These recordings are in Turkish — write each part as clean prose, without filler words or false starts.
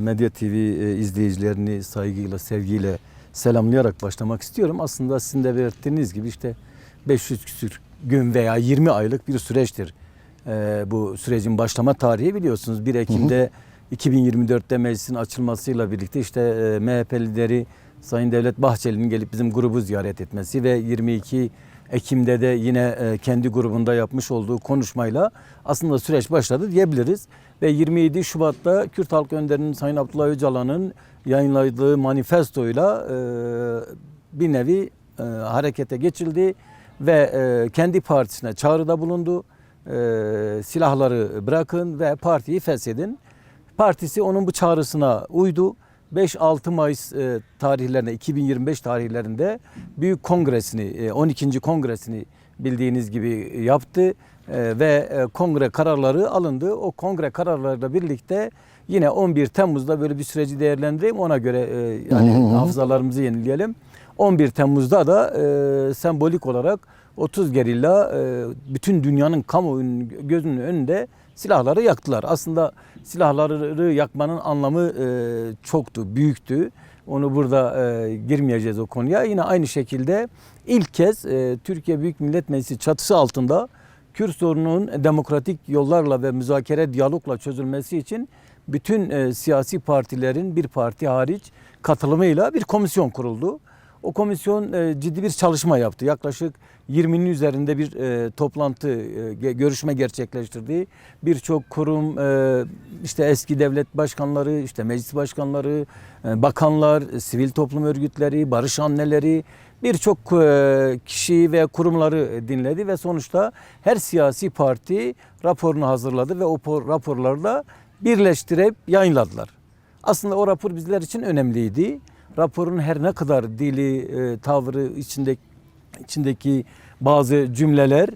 Medya TV izleyicilerini saygıyla, sevgiyle selamlayarak başlamak istiyorum. Aslında sizin de belirttiğiniz gibi işte 500 küsür gün veya 20 aylık bir süreçtir. Bu sürecin başlama tarihi biliyorsunuz 1 Ekim'de 2024'te meclisin açılmasıyla birlikte işte MHP lideri Sayın Devlet Bahçeli'nin gelip bizim grubu ziyaret etmesi ve 22 Ekim'de de yine kendi grubunda yapmış olduğu konuşmayla aslında süreç başladı diyebiliriz. Ve 27 Şubat'ta Kürt Halk Önderi'nin Sayın Abdullah Öcalan'ın yayınladığı manifestoyla bir nevi harekete geçildi ve kendi partisine çağrıda bulundu. Silahları bırakın ve partiyi feshedin. Partisi onun bu çağrısına uydu. 5-6 Mayıs tarihlerinde 2025 tarihlerinde büyük kongresini 12. kongresini bildiğiniz gibi yaptı ve kongre kararları alındı. O kongre kararlarıyla birlikte yine 11 Temmuz'da böyle bir süreci değerlendireyim ona göre yani hafızalarımızı yenileyelim. 11 Temmuz'da da sembolik olarak 30 gerilla bütün dünyanın kamuoyunun gözünün önünde silahları yaktılar. Aslında silahları yakmanın anlamı çoktu, büyüktü. Onu burada girmeyeceğiz o konuya. Yine aynı şekilde ilk kez Türkiye Büyük Millet Meclisi çatısı altında Kürt sorununun demokratik yollarla ve müzakere diyalogla çözülmesi için bütün siyasi partilerin bir parti hariç katılımıyla bir komisyon kuruldu. O komisyon ciddi bir çalışma yaptı. Yaklaşık 20'nin üzerinde bir toplantı, görüşme gerçekleştirdi. Birçok kurum, işte eski devlet başkanları, işte meclis başkanları, bakanlar, sivil toplum örgütleri, barış anneleri, birçok kişi ve kurumları dinledi ve sonuçta her siyasi parti raporunu hazırladı ve o raporları da birleştirip yayınladılar. Aslında o rapor bizler için önemliydi. Raporun her ne kadar dili, tavrı, içindeki bazı cümleler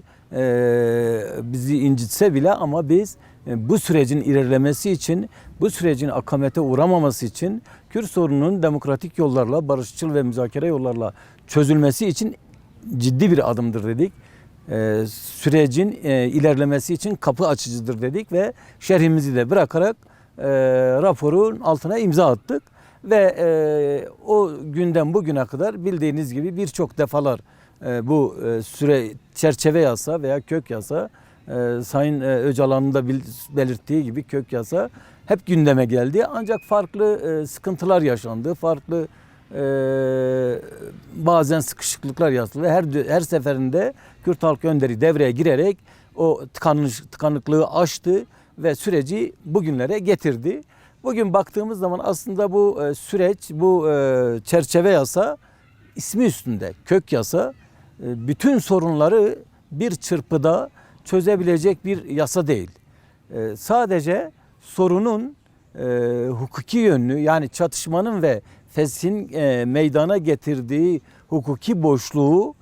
bizi incitse bile ama biz bu sürecin ilerlemesi için, bu sürecin akamete uğramaması için, Kürt sorununun demokratik yollarla, barışçıl ve müzakere yollarla çözülmesi için ciddi bir adımdır dedik. Sürecin ilerlemesi için kapı açıcıdır dedik ve şerhimizi de bırakarak raporun altına imza attık. Ve o günden bugüne kadar bildiğiniz gibi birçok defalar bu süre çerçeve yasa veya kök yasa Sayın Öcalan'ın da belirttiği gibi kök yasa hep gündeme geldi. Ancak farklı sıkıntılar yaşandı. Farklı bazen sıkışıklıklar yaşandı. Ve her seferinde Kürt Halk Önderi devreye girerek o tıkanıklığı aştı ve süreci bugünlere getirdi. Bugün baktığımız zaman aslında bu süreç, bu çerçeve yasa ismi üstünde kök yasa bütün sorunları bir çırpıda çözebilecek bir yasa değil. Sadece sorunun hukuki yönünü yani çatışmanın ve feshin meydana getirdiği hukuki boşluğu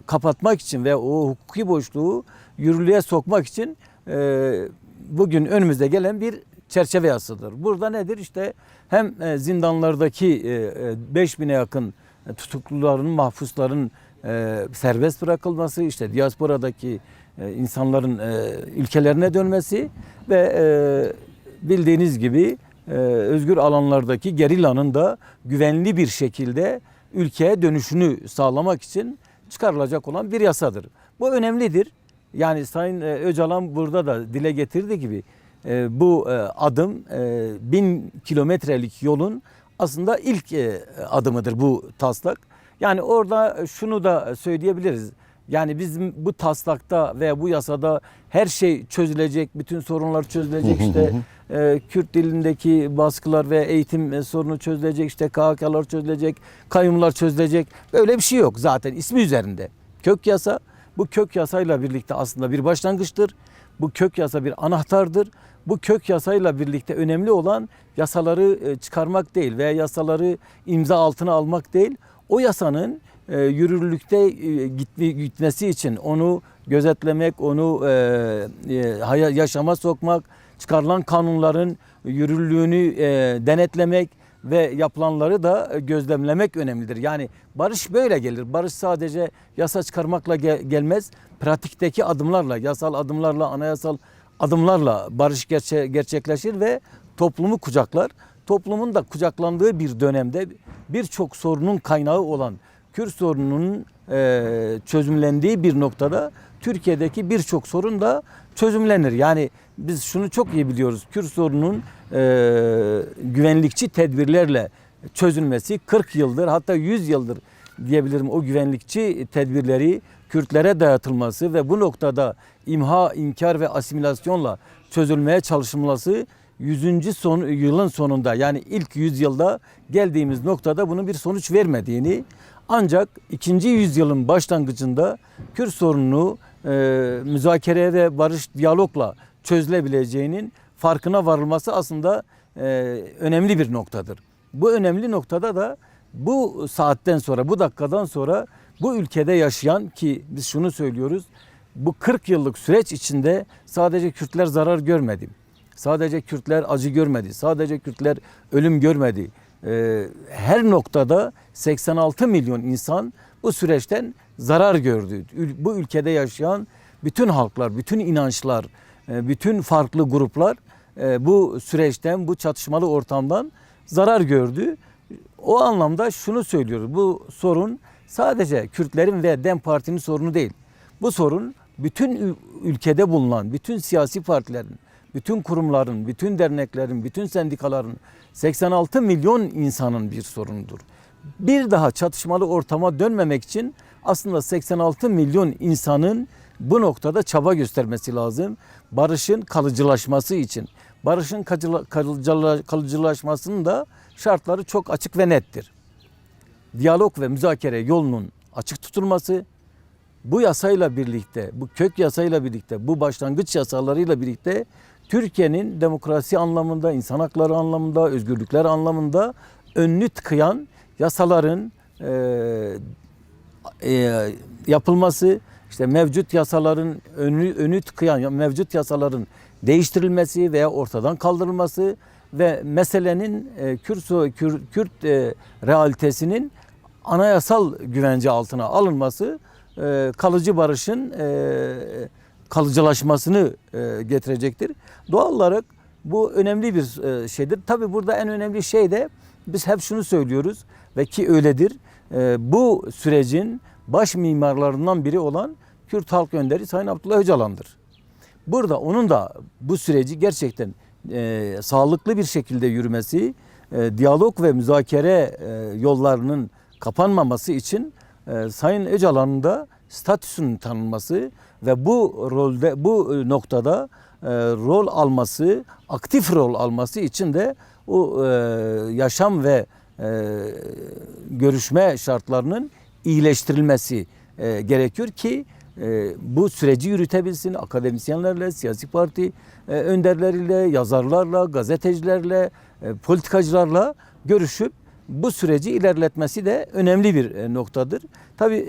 kapatmak için ve o hukuki boşluğu yürürlüğe sokmak için bugün önümüzde gelen bir çerçeve yasadır. Burada nedir? İşte hem zindanlardaki 5000'e yakın tutukluların, mahpusların serbest bırakılması, işte diasporadaki insanların ülkelerine dönmesi ve bildiğiniz gibi özgür alanlardaki gerillanın da güvenli bir şekilde ülkeye dönüşünü sağlamak için çıkarılacak olan bir yasadır. Bu önemlidir. Yani Sayın Öcalan burada da dile getirdiği gibi bu adım 1000 kilometrelik yolun aslında ilk adımıdır bu taslak. Yani orada şunu da söyleyebiliriz. Yani bizim bu taslakta ve bu yasada her şey çözülecek, bütün sorunlar çözülecek. İşte Kürt dilindeki baskılar ve eğitim sorunu çözülecek, işte KHK'lar çözülecek, kayyumlar çözülecek. Böyle bir şey yok zaten ismi üzerinde. Kök yasa. Bu kök yasayla birlikte aslında bir başlangıçtır. Bu kök yasa bir anahtardır. Bu kök yasayla birlikte önemli olan yasaları çıkarmak değil veya yasaları imza altına almak değil. O yasanın yürürlükte gitmesi için onu gözetlemek, onu yaşama sokmak, çıkarılan kanunların yürürlüğünü denetlemek ve yapılanları da gözlemlemek önemlidir. Yani barış böyle gelir. Barış sadece yasa çıkarmakla gelmez. Pratikteki adımlarla, yasal adımlarla, anayasal adımlarla barış gerçekleşir ve toplumu kucaklar. Toplumun da kucaklandığı bir dönemde birçok sorunun kaynağı olan Kürt sorununun çözümlendiği bir noktada Türkiye'deki birçok sorun da çözümlenir. Yani biz şunu çok iyi biliyoruz. Kürt sorununun güvenlikçi tedbirlerle çözülmesi 40 yıldır, hatta 100 yıldır diyebilirim, o güvenlikçi tedbirleri Kürtlere dayatılması ve bu noktada imha, inkar ve asimilasyonla çözülmeye çalışılması 100. yılın sonunda, yani ilk yüzyılda geldiğimiz noktada bunun bir sonuç vermediğini, ancak 2. yüzyılın başlangıcında Kürt sorununu müzakere ve barış, diyalogla çözülebileceğinin farkına varılması aslında önemli bir noktadır. Bu önemli noktada da bu saatten sonra, bu dakikadan sonra bu ülkede yaşayan, ki biz şunu söylüyoruz, bu 40 yıllık süreç içinde sadece Kürtler zarar görmedi. Sadece Kürtler acı görmedi. Sadece Kürtler ölüm görmedi. Her noktada 86 milyon insan bu süreçten zarar gördü. Bu ülkede yaşayan bütün halklar, bütün inançlar, bütün farklı gruplar bu süreçten, bu çatışmalı ortamdan zarar gördü. O anlamda şunu söylüyoruz. Bu sorun sadece Kürtlerin ve DEM Parti'nin sorunu değil. Bu sorun bütün ülkede bulunan bütün siyasi partilerin, bütün kurumların, bütün derneklerin, bütün sendikaların, 86 milyon insanın bir sorunudur. Bir daha çatışmalı ortama dönmemek için aslında 86 milyon insanın bu noktada çaba göstermesi lazım. Barışın kalıcılaşması için. Barışın kalıcılaşmasının da şartları çok açık ve nettir. Diyalog ve müzakere yolunun açık tutulması, bu yasayla birlikte, bu kök yasayla birlikte, bu başlangıç yasalarıyla birlikte Türkiye'nin demokrasi anlamında, insan hakları anlamında, özgürlükler anlamında önünü tıkayan yasaların yapılması, işte mevcut yasaların önü tıkayan mevcut yasaların değiştirilmesi veya ortadan kaldırılması ve meselenin Kürt realitesinin anayasal güvence altına alınması kalıcı barışın kalıcılaşmasını getirecektir. Doğal olarak bu önemli bir şeydir. Tabii burada en önemli şey de biz hep şunu söylüyoruz ve ki öyledir. Bu sürecin baş mimarlarından biri olan Kürt Halk Önderi Sayın Abdullah Öcalan'dır. Burada onun da bu süreci gerçekten sağlıklı bir şekilde yürümesi, diyalog ve müzakere yollarının kapanmaması için Sayın Öcalan'ın da statüsünün tanınması ve bu rolde, bu noktada rol alması, aktif rol alması için de o yaşam ve görüşme şartlarının iyileştirilmesi gerekiyor ki bu süreci yürütebilsin. Akademisyenlerle, siyasi parti önderleriyle, yazarlarla, gazetecilerle, politikacılarla görüşüp bu süreci ilerletmesi de önemli bir noktadır. Tabii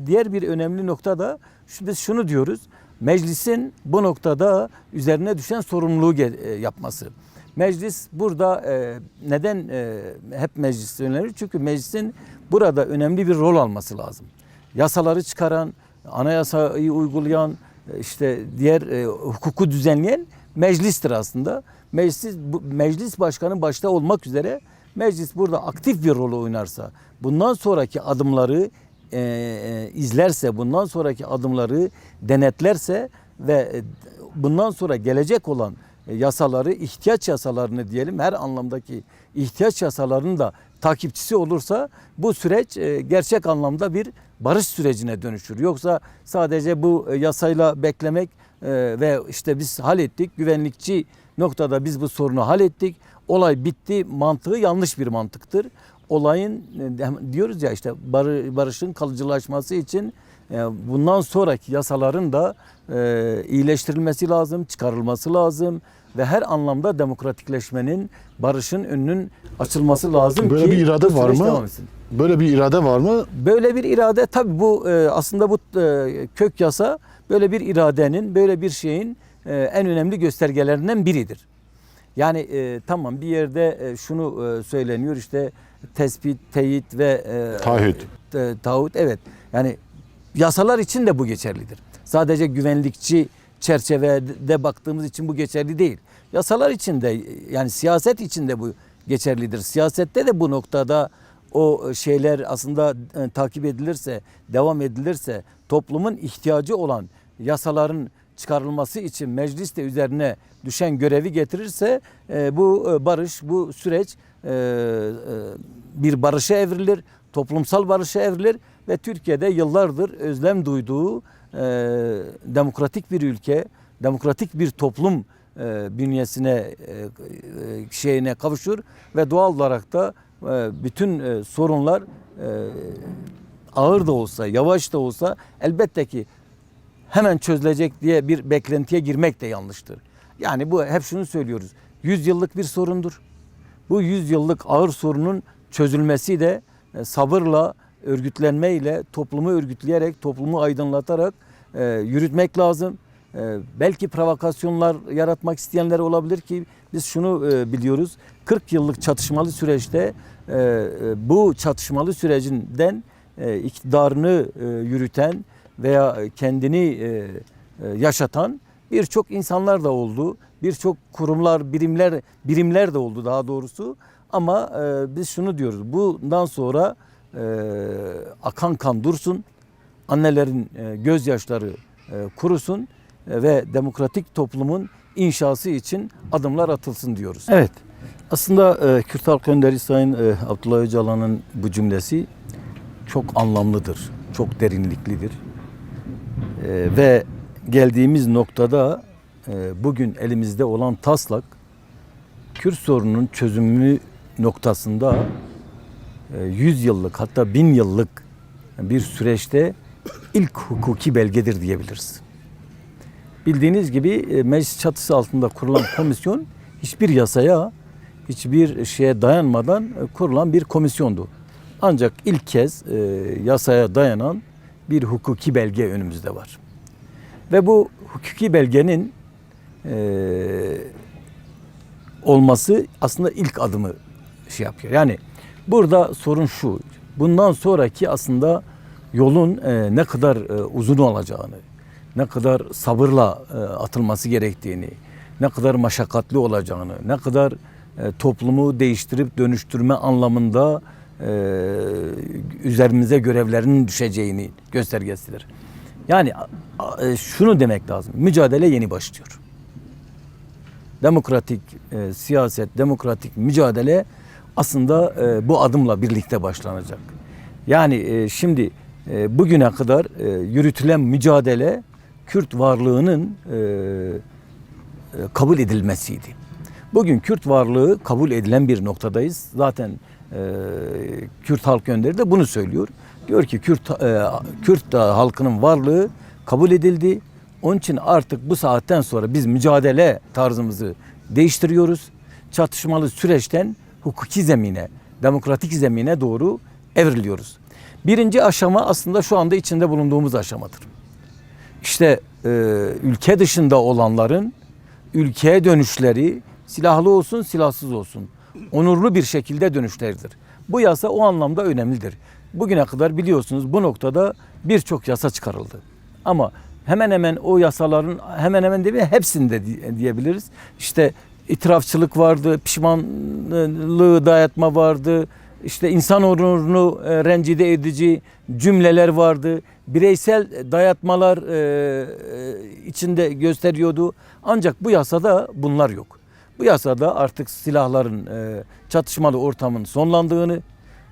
diğer bir önemli nokta da biz şunu diyoruz. Meclisin bu noktada üzerine düşen sorumluluğu yapması. Meclis burada neden hep meclis önemli? Çünkü meclisin burada önemli bir rol alması lazım. Yasaları çıkaran, anayasayı uygulayan, işte diğer hukuku düzenleyen meclistir aslında. Meclis başkanı başta olmak üzere meclis burada aktif bir rol oynarsa, bundan sonraki adımları izlerse, bundan sonraki adımları denetlerse ve bundan sonra gelecek olan yasaları, ihtiyaç yasalarını diyelim, her anlamdaki ihtiyaç yasalarının da takipçisi olursa bu süreç gerçek anlamda bir barış sürecine dönüşür. Yoksa sadece bu yasayla beklemek ve işte biz hallettik, güvenlikçi noktada biz bu sorunu hallettik, olay bitti mantığı yanlış bir mantıktır. Olayın diyoruz ya işte barışın kalıcılaşması için bundan sonraki yasaların da iyileştirilmesi lazım, çıkarılması lazım ve her anlamda demokratikleşmenin, barışın önünün açılması lazım. Böyle ki bir irade var mı? Böyle bir irade var mı? Böyle bir irade tabii bu aslında bu kök yasa böyle bir iradenin, böyle bir şeyin en önemli göstergelerinden biridir. Yani tamam bir yerde şunu söyleniyor işte tespit, teyit ve taahhüt evet. Yani yasalar için de bu geçerlidir. Sadece güvenlikçi çerçevede baktığımız için bu geçerli değil. Yasalar içinde, yani siyaset içinde bu geçerlidir. Siyasette de bu noktada o şeyler aslında takip edilirse, devam edilirse, toplumun ihtiyacı olan yasaların çıkarılması için meclis de üzerine düşen görevi getirirse bu barış, bu süreç bir barışa evrilir, toplumsal barışa evrilir ve Türkiye'de yıllardır özlem duyduğu demokratik bir ülke, demokratik bir toplum bünyesine şeyine kavuşur ve doğal olarak da bütün sorunlar ağır da olsa, yavaş da olsa elbette ki hemen çözülecek diye bir beklentiye girmek de yanlıştır. Yani bu hep şunu söylüyoruz. 100 yıllık bir sorundur. Bu 100 yıllık ağır sorunun çözülmesi de sabırla, örgütlenmeyle, toplumu örgütleyerek, toplumu aydınlatarak yürütmek lazım. Belki provokasyonlar yaratmak isteyenler olabilir ki biz şunu biliyoruz. 40 yıllık çatışmalı süreçte bu çatışmalı sürecinden iktidarını yürüten veya kendini yaşatan birçok insanlar da oldu. Birçok kurumlar, birimler de oldu daha doğrusu. Ama biz şunu diyoruz. Bundan sonra akan kan dursun. Annelerin gözyaşları kurusun ve demokratik toplumun inşası için adımlar atılsın diyoruz. Evet. Aslında Kürt Halk Önderi Sayın Abdullah Öcalan'ın bu cümlesi çok anlamlıdır. Çok derinliklidir. Ve geldiğimiz noktada bugün elimizde olan taslak Kürt sorununun çözümü noktasında 100 yıllık hatta 1000 yıllık bir süreçte ilk hukuki belgedir diyebiliriz. Bildiğiniz gibi meclis çatısı altında kurulan komisyon hiçbir yasaya, hiçbir şeye dayanmadan kurulan bir komisyondu. Ancak ilk kez yasaya dayanan bir hukuki belge önümüzde var. Ve bu hukuki belgenin olması aslında ilk adımı şey yapıyor. Yani burada sorun şu. Bundan sonraki aslında yolun ne kadar uzun olacağını, ne kadar sabırla atılması gerektiğini, ne kadar maşakkatli olacağını, ne kadar toplumu değiştirip dönüştürme anlamında üzerimize görevlerinin düşeceğini göstergesidir. Yani şunu demek lazım. Mücadele yeni başlıyor. Demokratik siyaset, demokratik mücadele aslında bu adımla birlikte başlanacak. Yani şimdi bugüne kadar yürütülen mücadele Kürt varlığının kabul edilmesiydi. Bugün Kürt varlığı kabul edilen bir noktadayız. Zaten Kürt Halk Önderi de bunu söylüyor. Diyor ki Kürt halkının varlığı kabul edildi. Onun için artık bu saatten sonra biz mücadele tarzımızı değiştiriyoruz. Çatışmalı süreçten hukuki zemine, demokratik zemine doğru evriliyoruz. Birinci aşama aslında şu anda içinde bulunduğumuz aşamadır. İşte ülke dışında olanların ülkeye dönüşleri silahlı olsun, silahsız olsun, onurlu bir şekilde dönüşleridir. Bu yasa o anlamda önemlidir. Bugüne kadar biliyorsunuz bu noktada birçok yasa çıkarıldı. Ama hemen hemen o yasaların hemen hemen değil mi hepsinde diyebiliriz. İşte itirafçılık vardı, pişmanlığı dayatma vardı, işte insan onurunu rencide edici cümleler vardı. Bireysel dayatmalar içinde gösteriyordu. Ancak bu yasada bunlar yok. Bu yasada artık silahların, çatışmalı ortamın sonlandığını,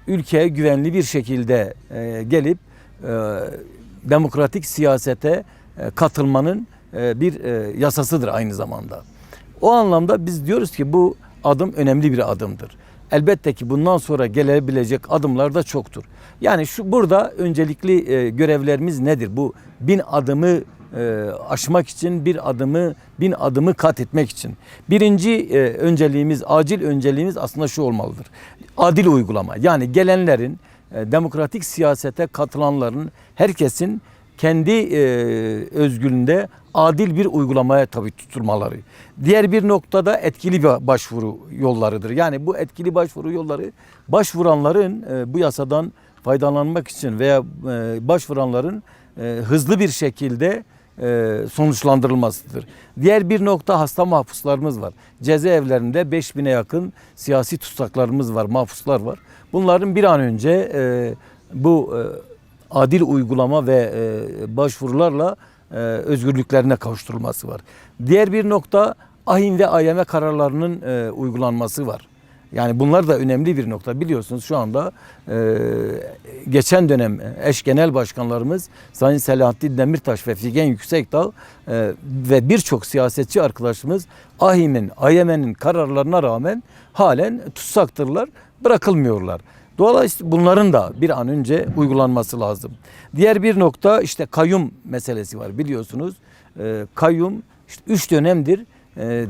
ülkeye güvenli bir şekilde gelip demokratik siyasete katılmanın bir yasasıdır aynı zamanda. O anlamda biz diyoruz ki bu adım önemli bir adımdır. Elbette ki bundan sonra gelebilecek adımlar da çoktur. Yani burada öncelikli görevlerimiz nedir? Bu 1000 adımı aşmak için, 1000 adımı kat etmek için. Birinci önceliğimiz, acil önceliğimiz aslında şu olmalıdır. Adil uygulama. Yani gelenlerin, demokratik siyasete katılanların, herkesin kendi özgürlüğünde adil bir uygulamaya tabi tutulmaları. Diğer bir noktada etkili bir başvuru yollarıdır. Yani bu etkili başvuru yolları başvuranların bu yasadan faydalanmak için veya başvuranların hızlı bir şekilde sonuçlandırılmasıdır. Diğer bir nokta hasta mahpuslarımız var. Cezaevlerinde 5000'e yakın siyasi tutsaklarımız var, mahpuslar var. Bunların bir an önce bu adil uygulama ve başvurularla özgürlüklerine kavuşturulması var. Diğer bir nokta ahim ve AYM kararlarının uygulanması var. Yani bunlar da önemli bir nokta. Biliyorsunuz şu anda geçen dönem eş genel başkanlarımız Sayın Selahattin Demirtaş ve Figen Yüksekdağ ve birçok siyasetçi arkadaşımız AHİM'in, AYM'nin kararlarına rağmen halen tutsaktırlar, bırakılmıyorlar. Dolayısıyla bunların da bir an önce uygulanması lazım. Diğer bir nokta işte kayyum meselesi var. Biliyorsunuz kayyum işte 3 dönemdir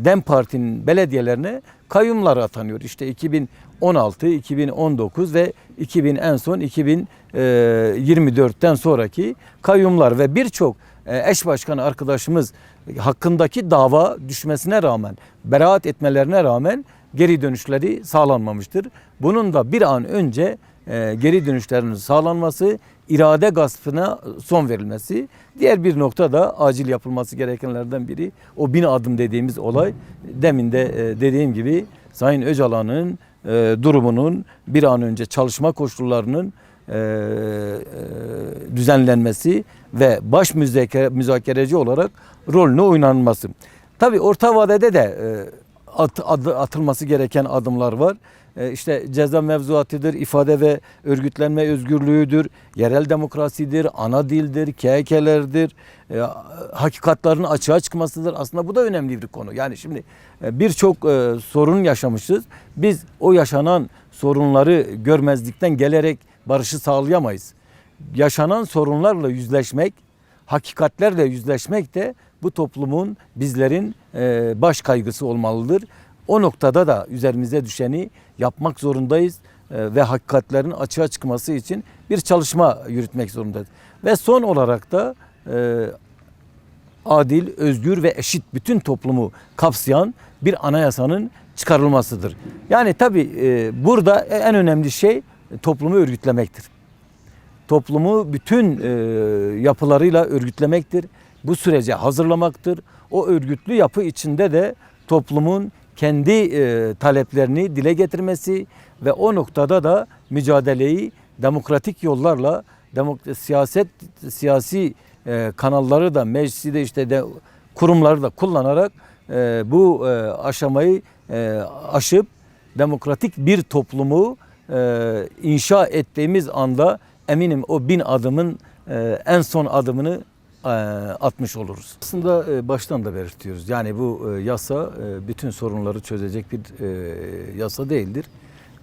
DEM Parti'nin belediyelerine kayyumlar atanıyor. İşte 2016, 2019 ve en son 2024'ten sonraki kayyumlar ve birçok eş başkanı arkadaşımız hakkındaki dava düşmesine rağmen, beraat etmelerine rağmen geri dönüşleri sağlanmamıştır. Bunun da bir an önce geri dönüşlerinin sağlanması, irade gaspına son verilmesi. Diğer bir nokta da acil yapılması gerekenlerden biri o 1000 adım dediğimiz olay. Demin de dediğim gibi Sayın Öcalan'ın durumunun bir an önce çalışma koşullarının düzenlenmesi ve baş müzakereci olarak rolüne oynanması. Tabii orta vadede de atılması gereken adımlar var. İşte ceza mevzuatıdır, ifade ve örgütlenme özgürlüğüdür, yerel demokrasidir, ana dildir, KHK'lerdir, hakikatlerin açığa çıkmasıdır. Aslında bu da önemli bir konu. Yani şimdi birçok sorun yaşamışız. Biz o yaşanan sorunları görmezlikten gelerek barışı sağlayamayız. Yaşanan sorunlarla yüzleşmek, hakikatlerle yüzleşmek de bu toplumun, bizlerin baş kaygısı olmalıdır. O noktada da üzerimize düşeni yapmak zorundayız ve hakikatlerin açığa çıkması için bir çalışma yürütmek zorundayız. Ve son olarak da adil, özgür ve eşit bütün toplumu kapsayan bir anayasanın çıkarılmasıdır. Yani tabii burada en önemli şey toplumu örgütlemektir. Toplumu bütün yapılarıyla örgütlemektir. Bu sürece hazırlamaktır. O örgütlü yapı içinde de toplumun kendi taleplerini dile getirmesi ve o noktada da mücadeleyi demokratik yollarla siyasi kanalları da meclisi de işte kurumları da kullanarak bu aşamayı aşıp demokratik bir toplumu inşa ettiğimiz anda eminim o 1000 adımın en son adımını atmış oluruz. Aslında baştan da belirtiyoruz. Yani bu yasa bütün sorunları çözecek bir yasa değildir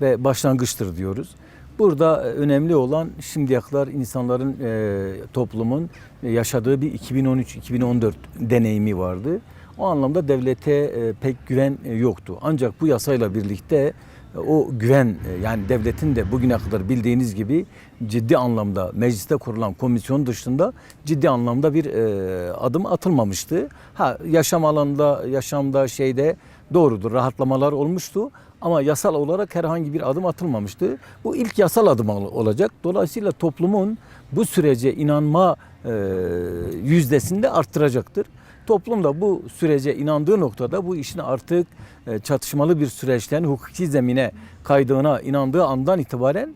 ve başlangıçtır diyoruz. Burada önemli olan şimdiye kadar insanların, toplumun yaşadığı bir 2013-2014 deneyimi vardı. O anlamda devlete pek güven yoktu. Ancak bu yasayla birlikte o güven, yani devletin de bugüne kadar bildiğiniz gibi ciddi anlamda mecliste kurulan komisyon dışında ciddi anlamda bir adım atılmamıştı. Yaşam alanında, yaşamda doğrudur, rahatlamalar olmuştu ama yasal olarak herhangi bir adım atılmamıştı. Bu ilk yasal adım olacak. Dolayısıyla toplumun bu sürece inanma yüzdesini de arttıracaktır. Toplum da bu sürece inandığı noktada bu işin artık çatışmalı bir süreçten hukuki zemine kaydığına inandığı andan itibaren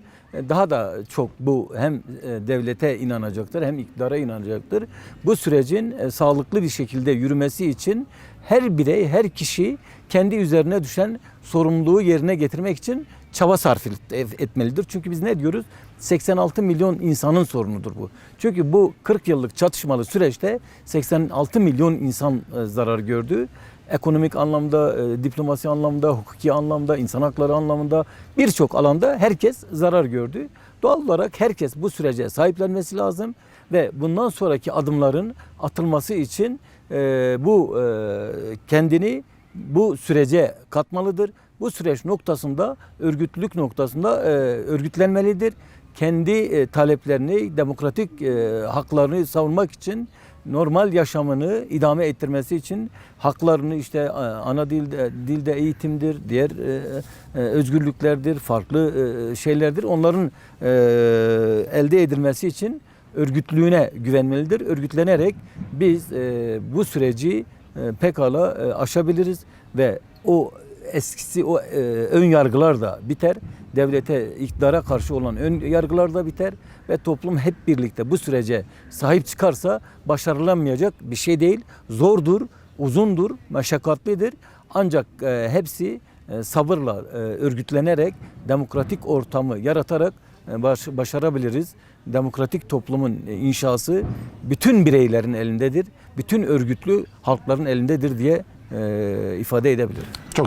daha da çok bu hem devlete inanacaktır hem iktidara inanacaktır. Bu sürecin sağlıklı bir şekilde yürümesi için her birey, her kişi kendi üzerine düşen sorumluluğu yerine getirmek için çaba sarf etmelidir. Çünkü biz ne diyoruz? 86 milyon insanın sorunudur bu. Çünkü bu 40 yıllık çatışmalı süreçte 86 milyon insan zarar gördü. Ekonomik anlamda, diplomasi anlamda, hukuki anlamda, insan hakları anlamında birçok alanda herkes zarar gördü. Doğal olarak herkes bu sürece sahiplenmesi lazım ve bundan sonraki adımların atılması için kendini bu sürece katmalıdır. Bu süreç noktasında, örgütlülük noktasında örgütlenmelidir. Kendi taleplerini, demokratik haklarını savunmak için, normal yaşamını idame ettirmesi için haklarını işte ana dilde eğitimdir, diğer özgürlüklerdir, farklı şeylerdir. Onların elde edilmesi için örgütlüğüne güvenmelidir. Örgütlenerek biz bu süreci pekala aşabiliriz ve o eskisi o ön yargılar da biter. Devlete, iktidara karşı olan ön yargılar da biter ve toplum hep birlikte bu sürece sahip çıkarsa başarılamayacak bir şey değil. Zordur, uzundur, meşakkatlidir. Ancak hepsi sabırla örgütlenerek demokratik ortamı yaratarak başarabiliriz. Demokratik toplumun inşası bütün bireylerin elindedir. Bütün örgütlü halkların elindedir diye ifade edebilirim. Çok